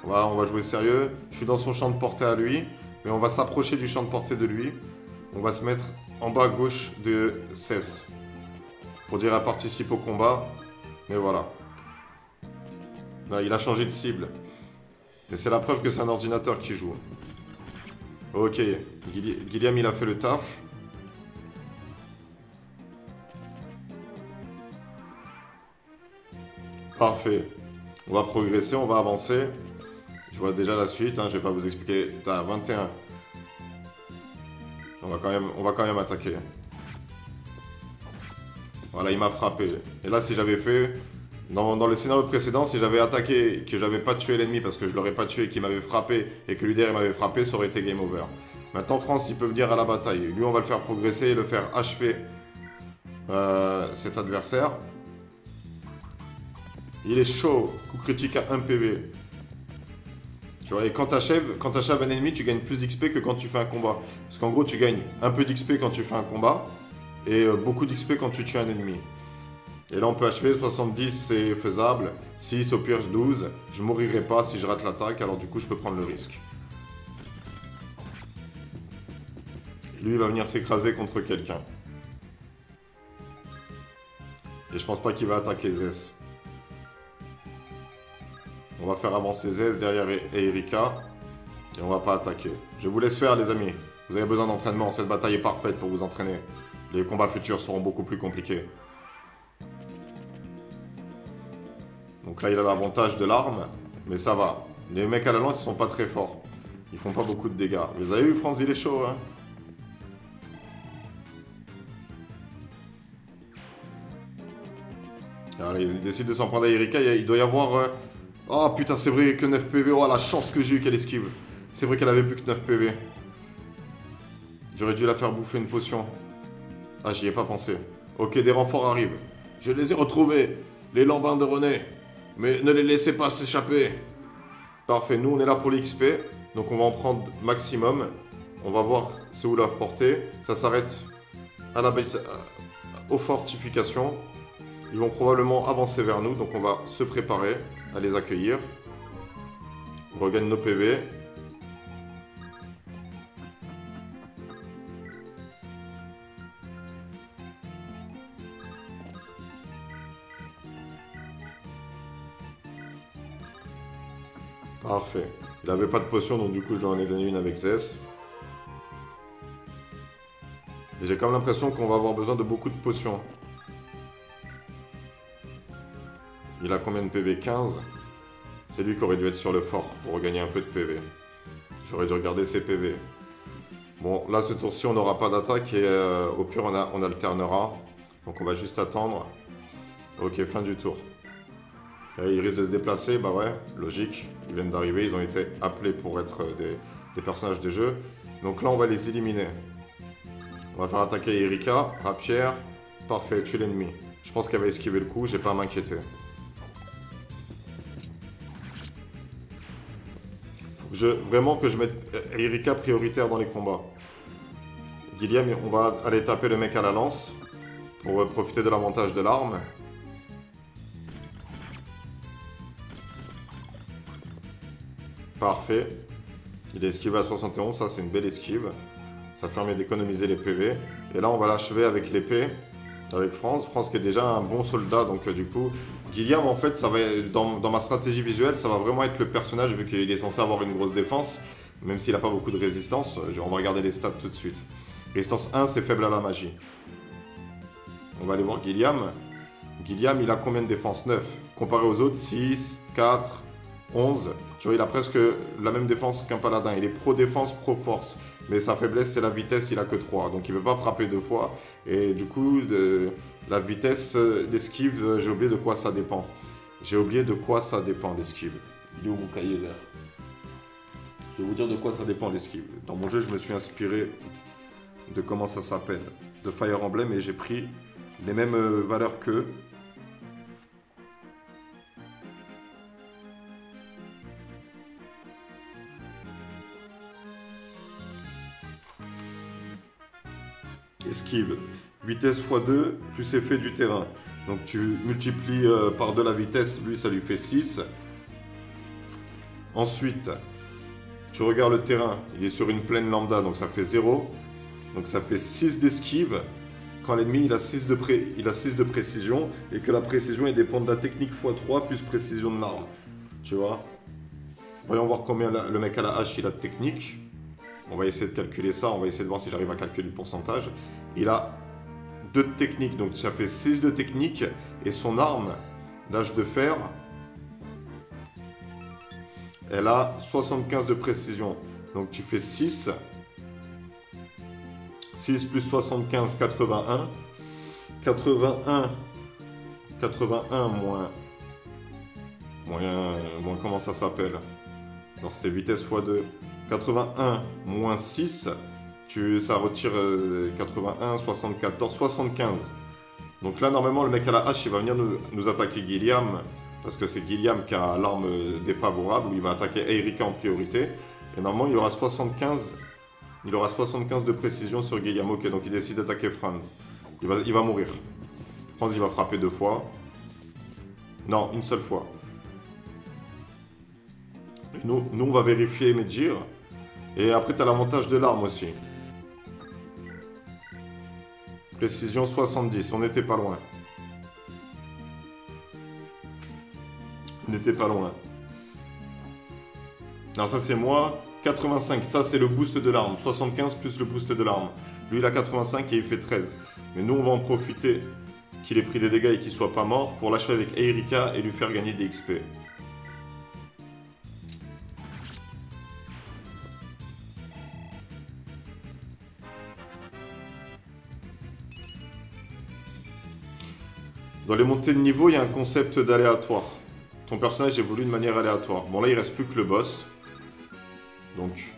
On va jouer sérieux. Je suis dans son champ de portée à lui. Mais on va s'approcher du champ de portée de lui. On va se mettre en bas à gauche de 16. Pour dire elle participe au combat. Mais voilà. Là, il a changé de cible. Et c'est la preuve que c'est un ordinateur qui joue. Ok. Guillaume, il a fait le taf. Parfait. On va progresser, on va avancer. Je vois déjà la suite, hein, je vais pas vous expliquer. T'as 21. On va quand même attaquer. Voilà, il m'a frappé. Et là, si j'avais fait... Dans le scénario précédent, si j'avais attaqué et que j'avais pas tué l'ennemi parce que je l'aurais pas tué, qu'il m'avait frappé et que lui derrière m'avait frappé, ça aurait été game over. Maintenant, France, il peut venir à la bataille. Lui, on va le faire progresser et le faire achever cet adversaire. Il est chaud. Coup critique à 1 PV. Tu vois, et quand tu achèves un ennemi, tu gagnes plus d'XP que quand tu fais un combat. Parce qu'en gros, tu gagnes un peu d'XP quand tu fais un combat et beaucoup d'XP quand tu tues un ennemi. Et là, on peut achever 70, c'est faisable. 6, au pire 12. Je mourirai pas si je rate l'attaque, alors du coup, je peux prendre le risque. Et lui, il va venir s'écraser contre quelqu'un. Et je pense pas qu'il va attaquer Zess. On va faire avancer Zess derrière Erika. Et on va pas attaquer. Je vous laisse faire, les amis. Vous avez besoin d'entraînement. Cette bataille est parfaite pour vous entraîner. Les combats futurs seront beaucoup plus compliqués. Donc là, il a l'avantage de l'arme. Mais ça va. Les mecs à la lance, ils sont pas très forts. Ils font pas beaucoup de dégâts. Vous avez vu, Franz, il est chaud, hein. Alors, il décide de s'en prendre à Erika. Il doit y avoir... Oh putain, c'est vrai que 9 PV. Oh, la chance que j'ai eu qu'elle esquive. C'est vrai qu'elle avait plus que 9 PV. J'aurais dû la faire bouffer une potion. Ah, j'y ai pas pensé. Ok, des renforts arrivent. Je les ai retrouvés. Les lambins de René. Mais ne les laissez pas s'échapper. Parfait, nous on est là pour l'XP. Donc on va en prendre maximum. On va voir c'est où leur portée. Ça s'arrête à la base, aux fortifications. Ils vont probablement avancer vers nous. Donc on va se préparer à les accueillir. On regagne nos PV. Parfait. Il n'avait pas de potion, donc du coup, je lui en ai donné une avec Zess. Et j'ai quand même l'impression qu'on va avoir besoin de beaucoup de potions. Il a combien de PV? 15. C'est lui qui aurait dû être sur le fort pour regagner un peu de PV. J'aurais dû regarder ses PV. Bon, là, ce tour-ci, on n'aura pas d'attaque et au pire, on alternera. Donc, on va juste attendre. Ok, fin du tour. Il risque de se déplacer, bah ouais, logique. Ils viennent d'arriver, ils ont été appelés pour être des personnages de jeu. Donc là, on va les éliminer. On va faire attaquer Erika, rapière, Parfait, tue l'ennemi. Je pense qu'elle va esquiver le coup, j'ai pas à m'inquiéter. Vraiment que je mette Erika prioritaire dans les combats. Guilliam, on va aller taper le mec à la lance pour profiter de l'avantage de l'arme. Parfait. Il est esquivé à 71, ça c'est une belle esquive. Ça permet d'économiser les PV. Et là on va l'achever avec l'épée, avec France. France qui est déjà un bon soldat, donc du coup... Guilliam en fait, ça va, dans ma stratégie visuelle, ça va vraiment être le personnage vu qu'il est censé avoir une grosse défense. Même s'il n'a pas beaucoup de résistance. On va regarder les stats tout de suite. Résistance 1, c'est faible à la magie. On va aller voir Guilliam. Guilliam, il a combien de défense? 9. Comparé aux autres, 6, 4, 11. Tu vois, il a presque la même défense qu'un paladin. Il est pro-défense, pro-force. Mais sa faiblesse, c'est la vitesse, il a que 3. Donc il ne peut pas frapper 2 fois. Et du coup, la vitesse d'esquive, j'ai oublié de quoi ça dépend. J'ai oublié de quoi ça dépend, l'esquive. Il est où mon cahier vert? Je vais vous dire de quoi ça dépend, l'esquive. Dans mon jeu, je me suis inspiré de comment ça s'appelle, de Fire Emblem, et j'ai pris les mêmes valeurs qu'eux. Esquive, vitesse x2 plus effet du terrain. Donc tu multiplies par 2 la vitesse, lui ça lui fait 6. Ensuite, tu regardes le terrain, il est sur une plaine lambda, donc ça fait 0. Donc ça fait 6 d'esquive quand l'ennemi il a 6 de précision et que la précision elle dépend de la technique x3 plus précision de l'arme. Tu vois? Voyons voir combien le mec à la hache il a de technique. On va essayer de calculer ça, on va essayer de voir si j'arrive à calculer le pourcentage. Il a 2 de technique, donc ça fait 6 de technique. Et son arme, l'âge de fer, elle a 75 de précision. Donc tu fais 6. 6 plus 75, 81. 81 moins comment ça s'appelle? Alors c'est vitesse x2. 81 moins 6, ça retire 81, 74, 75. Donc là, normalement, le mec à la hache, il va venir nous attaquer Guilliam, parce que c'est Guilliam qui a l'arme défavorable, où il va attaquer Erika en priorité. Et normalement, il aura 75 de précision sur Guilliam. Ok, donc il décide d'attaquer Franz. Il va mourir. Franz, il va frapper 2 fois. Non, une seule fois. Nous, on va vérifier Medjir. Et après, tu as l'avantage de l'arme aussi. Précision 70, on n'était pas loin. On n'était pas loin. Non, ça c'est moi. 85, ça c'est le boost de l'arme. 75 plus le boost de l'arme. Lui, il a 85 et il fait 13. Mais nous, on va en profiter qu'il ait pris des dégâts et qu'il soit pas mort pour l'achever avec Erika et lui faire gagner des XP. Dans les montées de niveau, il y a un concept d'aléatoire. Ton personnage évolue de manière aléatoire. Bon, là, il reste plus que le boss. Donc,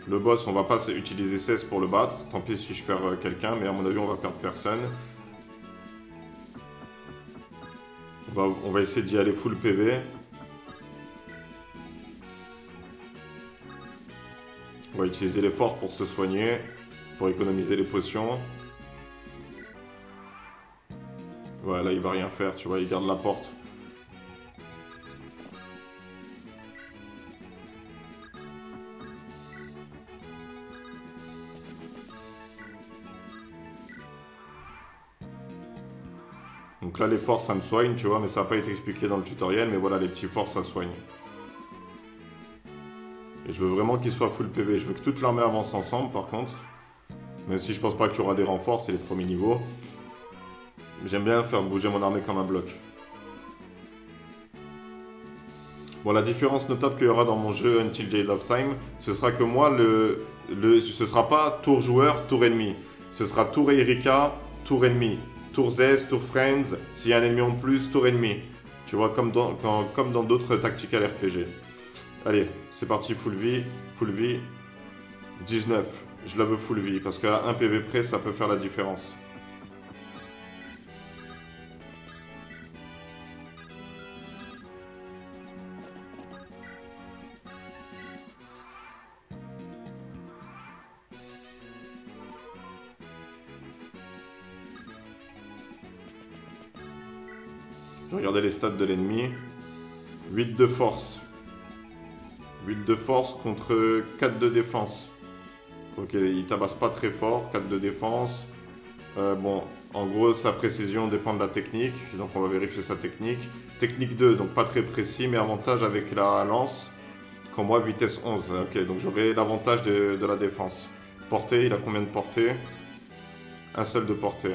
le boss, on va pas utiliser 16 pour le battre. Tant pis si je perds quelqu'un, mais à mon avis, on va perdre personne. On va essayer d'y aller full PV. On va utiliser l'effort pour se soigner, pour économiser les potions. Ouais, là, il va rien faire, tu vois, il garde la porte. Donc là, les forces, ça me soigne, tu vois, mais ça n'a pas été expliqué dans le tutoriel, mais voilà, les petits forces, ça soigne. Et je veux vraiment qu'il soit full PV. Je veux que toute l'armée avance ensemble, par contre. Même si je pense pas qu'il y aura des renforts, c'est les premiers niveaux. J'aime bien faire bouger mon armée comme un bloc. Bon, la différence notable qu'il y aura dans mon jeu Until Jade of Time, ce sera que moi, ce sera pas tour joueur, tour ennemi. Ce sera tour Erika, tour ennemi. Tour Zez, tour Friends, s'il y a un ennemi en plus, tour ennemi. Tu vois, comme dans d'autres tactical RPG. Allez, c'est parti, full vie, 19. Je la veux full vie, parce qu'à 1 PV près, ça peut faire la différence. Regardez les stats de l'ennemi. 8 de force. 8 de force contre 4 de défense. Ok, il tabasse pas très fort. 4 de défense. Bon, en gros, sa précision dépend de la technique. Donc on va vérifier sa technique. Technique 2, donc pas très précis, mais avantage avec la lance. Comme moi, vitesse 11. Ok, donc j'aurai l'avantage de la défense. Portée, il a combien de portée? Un seul de portée.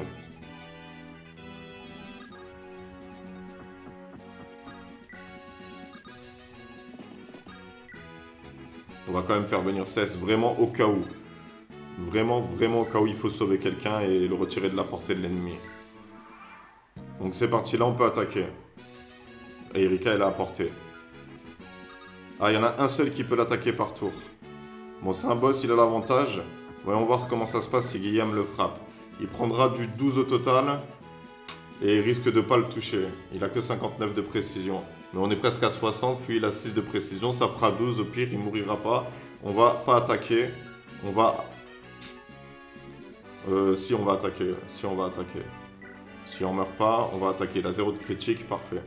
On va quand même faire venir Cess vraiment au cas où. Vraiment au cas où il faut sauver quelqu'un et le retirer de la portée de l'ennemi. Donc c'est parti, là on peut attaquer. Et Erika elle a à portée. Ah, il y en a un seul qui peut l'attaquer par tour. Bon, c'est un boss, il a l'avantage. Voyons voir comment ça se passe si Guillaume le frappe. Il prendra du 12 au total. Et il risque de ne pas le toucher. Il a que 59 de précision. Mais on est presque à 60. Lui, il a 6 de précision. Ça fera 12. Au pire, il ne mourira pas. On va pas attaquer. On va... si on va attaquer. Si on va attaquer. Si on meurt pas, on va attaquer. Il a 0 de critique. Parfait.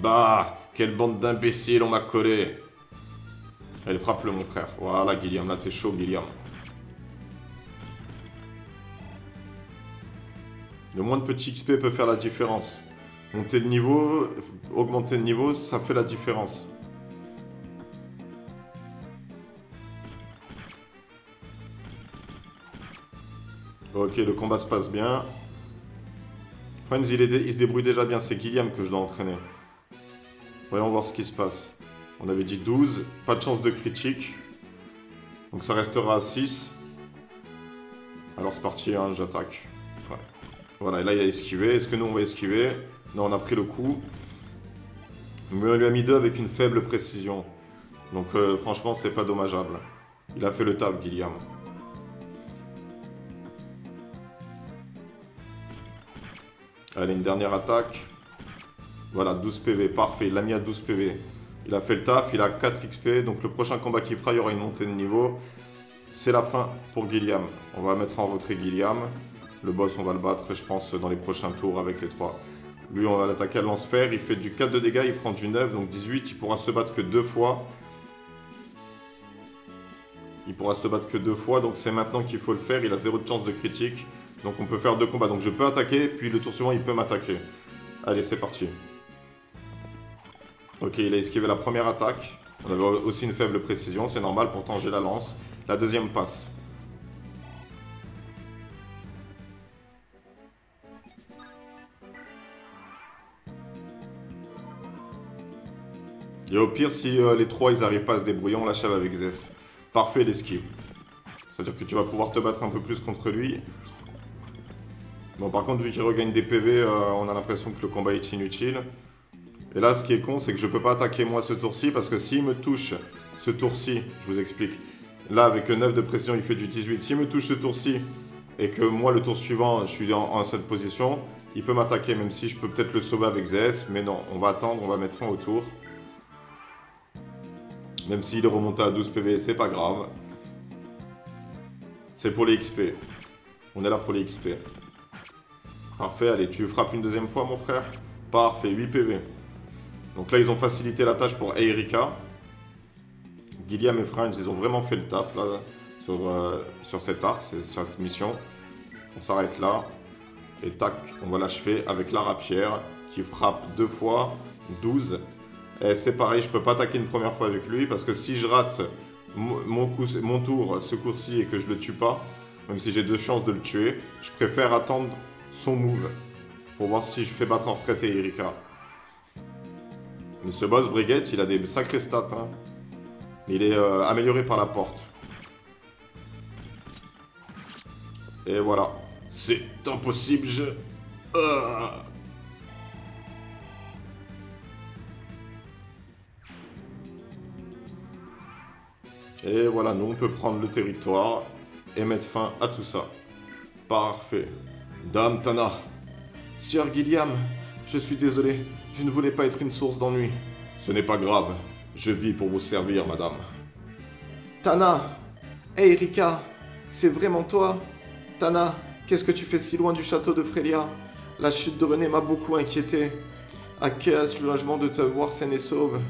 Bah, quelle bande d'imbéciles on m'a collé. Elle frappe-le, mon frère. Voilà, Guillaume. Là, t'es chaud, Guillaume. Le moins de petits XP peut faire la différence. Monter de niveau, augmenter de niveau, ça fait la différence. Ok, le combat se passe bien. Friends, il se débrouille déjà bien. C'est Guillaume que je dois entraîner. Voyons voir ce qui se passe. On avait dit 12. Pas de chance de critique. Donc ça restera à 6. Alors c'est parti, hein, j'attaque. Ouais. Voilà, et là il a esquivé. Est-ce que nous on va esquiver? Non, on a pris le coup. Mais on lui a mis 2 avec une faible précision. Donc franchement, c'est pas dommageable. Il a fait le taf, Guillaume. Allez, une dernière attaque. Voilà, 12 PV, parfait. Il l'a mis à 12 PV. Il a fait le taf, il a 4 XP. Donc le prochain combat qu'il fera, il y aura une montée de niveau. C'est la fin pour Guillaume. On va mettre en retrait Guillaume. Le boss, on va le battre, je pense, dans les prochains tours avec les 3. Lui, on va l'attaquer à lance-fer. Il fait du 4 de dégâts, il prend du 9, donc 18. Il pourra se battre que 2 fois. Il pourra se battre que 2 fois, donc c'est maintenant qu'il faut le faire. Il a 0 de chance de critique. Donc on peut faire 2 combats. Donc je peux attaquer, puis le tour suivant, il peut m'attaquer. Allez, c'est parti. Ok, il a esquivé la première attaque. On avait aussi une faible précision, c'est normal, pourtant j'ai la lance. La deuxième passe. Et au pire, si les 3 ils n'arrivent pas à se débrouiller, on l'achève avec Zess. Parfait l'esquive. C'est-à-dire que tu vas pouvoir te battre un peu plus contre lui. Bon, par contre, vu qu'il regagne des PV, on a l'impression que le combat est inutile. Et là, ce qui est con, c'est que je peux pas attaquer moi ce tour-ci, parce que s'il me touche ce tour-ci, je vous explique. Là, avec 9 de précision, il fait du 18. S'il me touche ce tour-ci, et que moi, le tour suivant, je suis en cette position, il peut m'attaquer, même si je peux peut-être le sauver avec ZS. Mais non, on va attendre, on va mettre fin au tour. Même s'il est remonté à 12 PV, c'est pas grave. C'est pour les XP. On est là pour les XP. Parfait, allez, tu frappes une deuxième fois, mon frère. Parfait, 8 PV. Donc là, ils ont facilité la tâche pour Erika. Guillaume et Franz, ils ont vraiment fait le taf, là, sur cet arc, sur cette mission. On s'arrête là. Et tac, on va l'achever avec la rapière, qui frappe 2 fois, 12. Et c'est pareil, je peux pas attaquer une première fois avec lui, parce que si je rate mon tour, ce cours-ci, et que je le tue pas, même si j'ai 2 chances de le tuer, je préfère attendre son move, pour voir si je fais battre en retraite Erika. Mais ce boss Brigitte, il a des sacrés stats, hein. Il est amélioré par la porte. Et voilà. C'est impossible, je... Et voilà, nous on peut prendre le territoire et mettre fin à tout ça. Parfait. Dame Tana. Sieur Guillaume, je suis désolé, je ne voulais pas être une source d'ennui. Ce n'est pas grave, je vis pour vous servir, madame. Tana! Hey Erika! C'est vraiment toi? Tana, qu'est-ce que tu fais si loin du château de Frelia? La chute de René m'a beaucoup inquiété. À quel soulagement de te voir saine et sauve.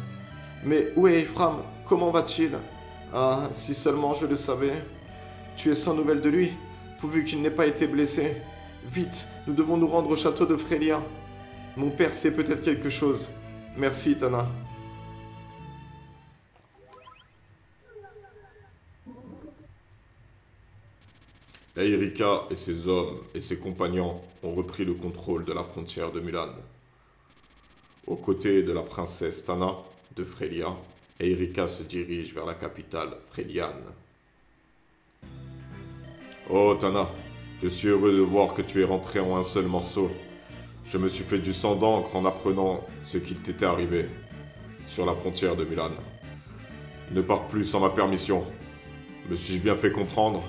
Mais où est Ephraim? Comment va-t-il? Ah, si seulement je le savais. Tu es sans nouvelles de lui, pourvu qu'il n'ait pas été blessé. Vite, nous devons nous rendre au château de Frélia. Mon père sait peut-être quelque chose. Merci, Tana. Erika et ses hommes et ses compagnons ont repris le contrôle de la frontière de Mulan. Aux côtés de la princesse Tana de Frélia, Erika se dirige vers la capitale fréliane. Oh Tana, je suis heureux de voir que tu es rentré en un seul morceau. Je me suis fait du sang d'encre en apprenant ce qu'il t'était arrivé sur la frontière de Mulan. Ne pars plus sans ma permission. Me suis-je bien fait comprendre?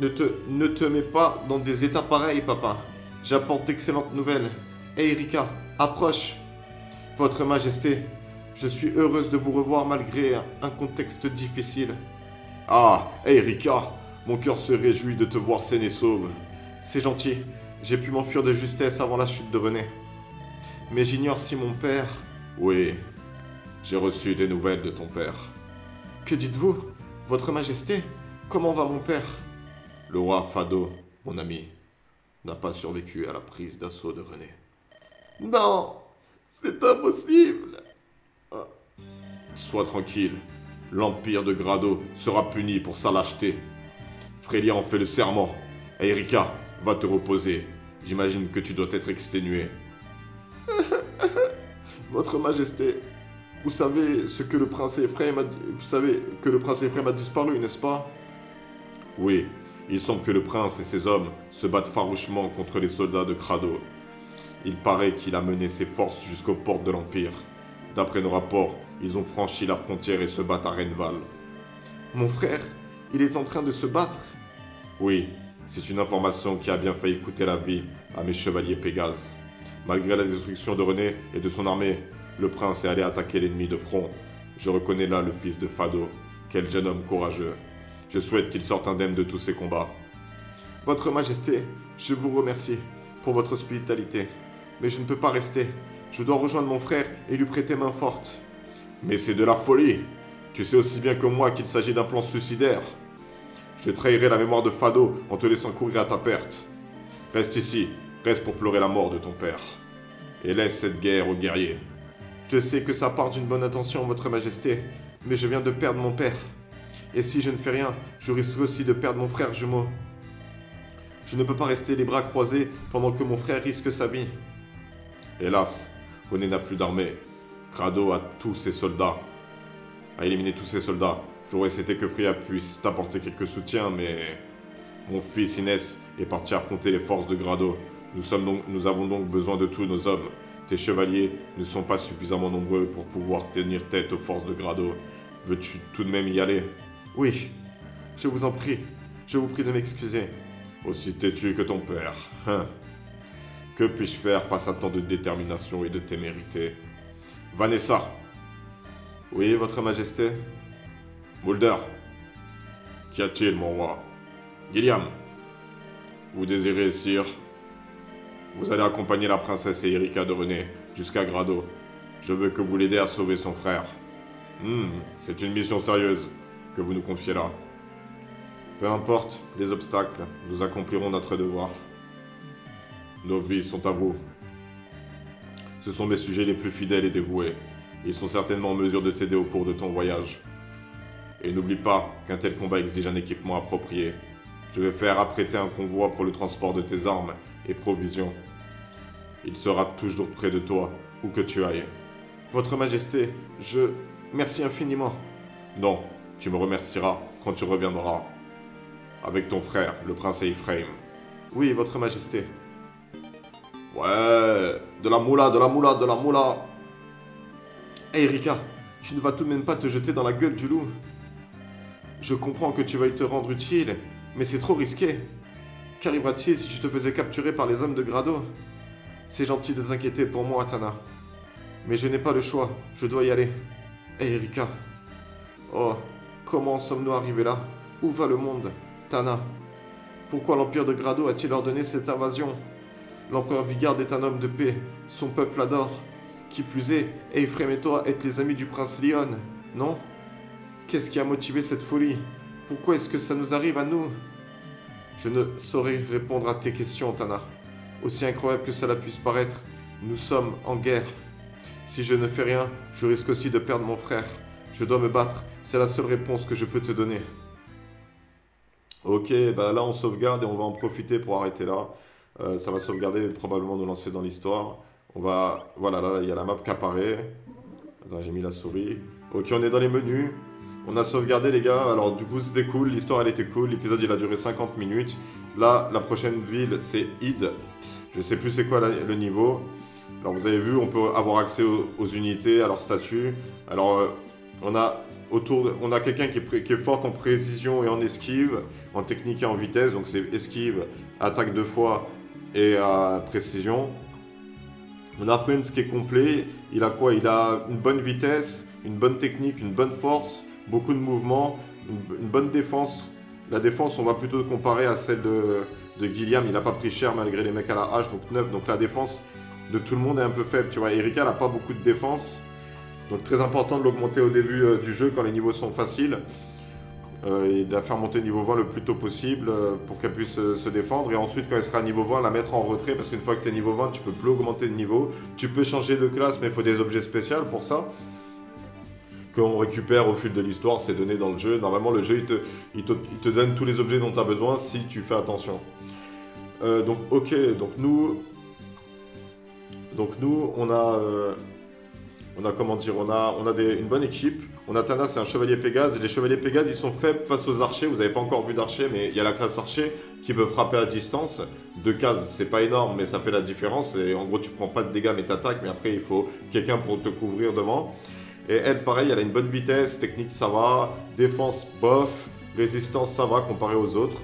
Ne te mets pas dans des états pareils, papa. J'apporte d'excellentes nouvelles. Hé, Erika, approche. Votre Majesté, je suis heureuse de vous revoir malgré un contexte difficile. Ah, Erika, mon cœur se réjouit de te voir saine et sauve. C'est gentil, j'ai pu m'enfuir de justesse avant la chute de René. Mais j'ignore si mon père... Oui, j'ai reçu des nouvelles de ton père. Que dites-vous? Votre Majesté, comment va mon père? Le roi Fado, mon ami, n'a pas survécu à la prise d'assaut de René. Non, c'est impossible. Sois tranquille, l'Empire de Grado sera puni pour sa lâcheté. Frélia en fait le serment. Erika, va te reposer. J'imagine que tu dois être exténué. Votre Majesté, vous savez que le prince Ephraim a disparu, n'est-ce pas? Oui, il semble que le prince et ses hommes se battent farouchement contre les soldats de Grado. Il paraît qu'il a mené ses forces jusqu'aux portes de l'Empire. D'après nos rapports, ils ont franchi la frontière et se battent à Renval. Mon frère, il est en train de se battre? Oui, c'est une information qui a bien failli coûter la vie à mes chevaliers Pégase. Malgré la destruction de René et de son armée, le prince est allé attaquer l'ennemi de front. Je reconnais là le fils de Fado. Quel jeune homme courageux. Je souhaite qu'il sorte indemne de tous ces combats. Votre Majesté, je vous remercie pour votre hospitalité. Mais je ne peux pas rester. Je dois rejoindre mon frère et lui prêter main forte. Mais c'est de la folie. Tu sais aussi bien que moi qu'il s'agit d'un plan suicidaire. Je trahirai la mémoire de Fado en te laissant courir à ta perte. Reste ici, reste pour pleurer la mort de ton père. Et laisse cette guerre aux guerriers. Je sais que ça part d'une bonne intention, Votre Majesté, mais je viens de perdre mon père. Et si je ne fais rien, je risque aussi de perdre mon frère jumeau. Je ne peux pas rester les bras croisés pendant que mon frère risque sa vie. Hélas, René n'a plus d'armée. Grado a tous ses soldats. A éliminé tous ses soldats. J'aurais souhaité que Frélia puisse t'apporter quelques soutiens, mais... Mon fils Inès est parti affronter les forces de Grado. Nous avons donc besoin de tous nos hommes. Tes chevaliers ne sont pas suffisamment nombreux pour pouvoir tenir tête aux forces de Grado. Veux-tu tout de même y aller? Oui, je vous en prie. Je vous prie de m'excuser. Aussi têtu que ton père. Hein. Que puis-je faire face à tant de détermination et de témérité? Vanessa! Oui, Votre Majesté? Mulder! Qu'y a-t-il, mon roi? Gilliam! Vous désirez, sire? Vous allez accompagner la princesse et Erika de René jusqu'à Grado. Je veux que vous l'aidez à sauver son frère. C'est une mission sérieuse que vous nous confiez là. Peu importe les obstacles, nous accomplirons notre devoir. Nos vies sont à vous. Ce sont mes sujets les plus fidèles et dévoués. Ils sont certainement en mesure de t'aider au cours de ton voyage. Et n'oublie pas qu'un tel combat exige un équipement approprié. Je vais faire apprêter un convoi pour le transport de tes armes et provisions. Il sera toujours près de toi, où que tu ailles. Votre Majesté, Merci infiniment. Non, tu me remercieras quand tu reviendras. Avec ton frère, le prince Ephraim. Oui, Votre Majesté. Ouais, de la moula, de la moula, de la moula. Hé, Erika, tu ne vas tout de même pas te jeter dans la gueule du loup. Je comprends que tu veuilles te rendre utile, mais c'est trop risqué. Qu'arrivera-t-il si tu te faisais capturer par les hommes de Grado? C'est gentil de t'inquiéter pour moi, Tana. Mais je n'ai pas le choix, je dois y aller. Hé, Erika. Oh, comment sommes-nous arrivés là? Où va le monde? Tana, pourquoi l'Empire de Grado a-t-il ordonné cette invasion? L'empereur Vigard est un homme de paix. Son peuple l'adore. Qui plus est, Ephraim et toi êtes les amis du prince Lyon, non? Qu'est-ce qui a motivé cette folie? Pourquoi est-ce que ça nous arrive à nous? Je ne saurais répondre à tes questions, Tana. Aussi incroyable que cela puisse paraître, nous sommes en guerre. Si je ne fais rien, je risque aussi de perdre mon frère. Je dois me battre, c'est la seule réponse que je peux te donner. Ok, bah là on sauvegarde et on va en profiter pour arrêter là. Ça va sauvegarder et probablement nous lancer dans l'histoire. On va... Voilà, là il y a la map qui apparaît. Attends, j'ai mis la souris. Ok, on est dans les menus. On a sauvegardé les gars. Alors du coup c'était cool, l'histoire elle était cool. L'épisode il a duré 50 minutes. Là, la prochaine ville c'est Id. Je sais plus c'est quoi le niveau. Alors vous avez vu, on peut avoir accès aux unités, à leur statut. Alors on a quelqu'un qui est forte en précision et en esquive, en technique et en vitesse. Donc c'est esquive, attaque 2 fois et précision. On a Friends qui est complet. Il a quoi? Il a une bonne vitesse, une bonne technique, une bonne force, beaucoup de mouvements, une bonne défense. La défense, on va plutôt comparer à celle de Guilliam. Il n'a pas pris cher malgré les mecs à la hache, donc 9. Donc la défense de tout le monde est un peu faible. Tu vois, Erika n'a pas beaucoup de défense. Donc très important de l'augmenter au début du jeu quand les niveaux sont faciles. Et de la faire monter niveau 20 le plus tôt possible pour qu'elle puisse se défendre. Et ensuite quand elle sera niveau 20, la mettre en retrait parce qu'une fois que tu es niveau 20, tu peux plus augmenter de niveau. Tu peux changer de classe mais il faut des objets spéciaux pour ça. Qu'on récupère au fil de l'histoire, c'est donné dans le jeu. Normalement le jeu il te donne tous les objets dont tu as besoin si tu fais attention. Donc ok, donc nous on a comment dire, on a une bonne équipe. On a Tana, c'est un chevalier Pégase. Et les chevaliers Pégase, ils sont faibles face aux archers. Vous n'avez pas encore vu d'archer, mais il y a la classe archer qui peut frapper à distance. 2 cases, c'est pas énorme, mais ça fait la différence. Et en gros, tu prends pas de dégâts, mais t'attaques. Mais après, il faut quelqu'un pour te couvrir devant. Et elle, pareil, elle a une bonne vitesse. Technique, ça va. Défense, bof. Résistance, ça va comparé aux autres.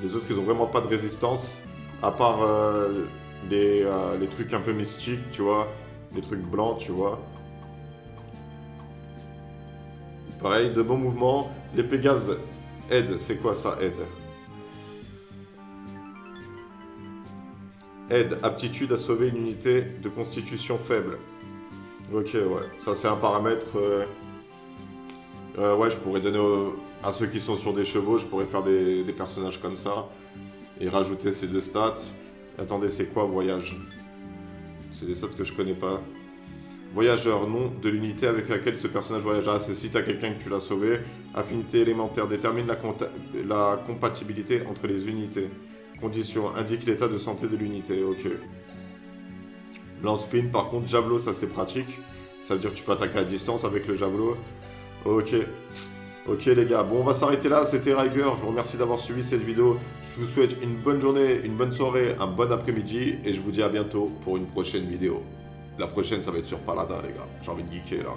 Les autres, ils ont vraiment pas de résistance. À part les trucs un peu mystiques, tu vois. Les trucs blancs, tu vois. Pareil, de bons mouvements. Les Pégases aident. C'est quoi ça, aide? Aide, aptitude à sauver une unité de constitution faible. Ok, ouais. Ça, c'est un paramètre. Ouais, je pourrais donner à ceux qui sont sur des chevaux, je pourrais faire des personnages comme ça. Et rajouter ces 2 stats. Attendez, c'est quoi, voyage? C'est des stats que je connais pas. Voyageur, nom de l'unité avec laquelle ce personnage voyagera. C'est si tu as quelqu'un que tu l'as sauvé. Affinité élémentaire, détermine la compatibilité entre les unités. Condition, indique l'état de santé de l'unité. Ok. Lance fine, par contre, javelot, ça c'est pratique. Ça veut dire que tu peux attaquer à distance avec le javelot. Ok. Ok les gars, bon on va s'arrêter là, c'était Riger, je vous remercie d'avoir suivi cette vidéo. Je vous souhaite une bonne journée, une bonne soirée, un bon après-midi et je vous dis à bientôt pour une prochaine vidéo. La prochaine ça va être sur Paladin les gars, j'ai envie de geeker là.